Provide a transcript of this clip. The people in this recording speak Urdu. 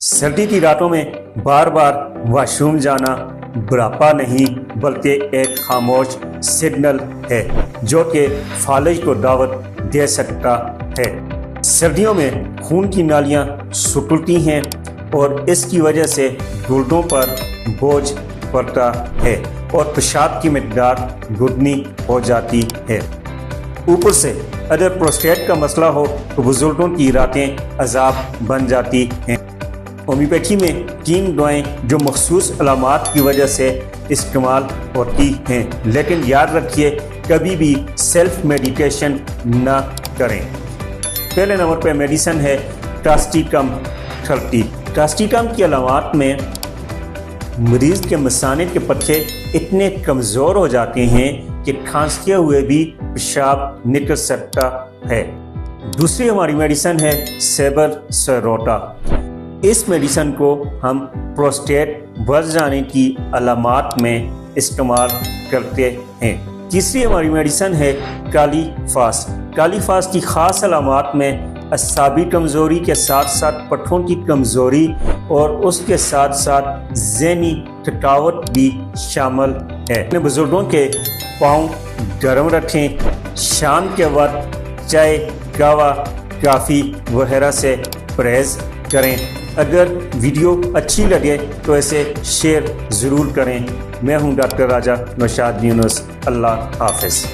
سردی کی راتوں میں بار بار واش روم جانا بڑھاپا نہیں بلکہ ایک خاموش سگنل ہے جو کہ فالج کو دعوت دے سکتا ہے۔ سردیوں میں خون کی نالیاں سکڑتی ہیں اور اس کی وجہ سے گردوں پر بوجھ پڑتا ہے اور پیشاب کی مقدار دگنی ہو جاتی ہے۔ اوپر سے اگر پروسٹیٹ کا مسئلہ ہو تو بزرگوں کی راتیں عذاب بن جاتی ہیں۔ ہومیوپیتھی میں 3 دعائیں جو مخصوص علامات کی وجہ سے استعمال ہوتی ہیں، لیکن یاد رکھیے کبھی بھی سیلف میڈیکیشن نہ کریں۔ پہلے نمبر پہ میڈیسن ہے ٹراسٹیکم 30۔ ٹراسٹیکم کی علامات میں مریض کے مثانے کے پٹھے اتنے کمزور ہو جاتے ہیں کہ کھانستے ہوئے بھی پیشاب نکل سکتا ہے۔ دوسری ہماری میڈیسن ہے سیبر سیروٹا۔ اس میڈیسن کو ہم پروسٹیٹ بڑھ جانے کی علامات میں استعمال کرتے ہیں۔ تیسری ہماری میڈیسن ہے کالی فاس۔ کالی فاس کی خاص علامات میں اعصابی کمزوری کے ساتھ ساتھ پٹھوں کی کمزوری اور اس کے ساتھ ساتھ ذہنی تھکاوٹ بھی شامل ہے۔ اپنے بزرگوں کے پاؤں گرم رکھیں۔ شام کے وقت چائے، قہوہ، کافی وغیرہ سے پرہیز کریں۔ اگر ویڈیو اچھی لگے تو اسے شیئر ضرور کریں۔ میں ہوں ڈاکٹر راجہ نوشاد یونس۔ اللہ حافظ۔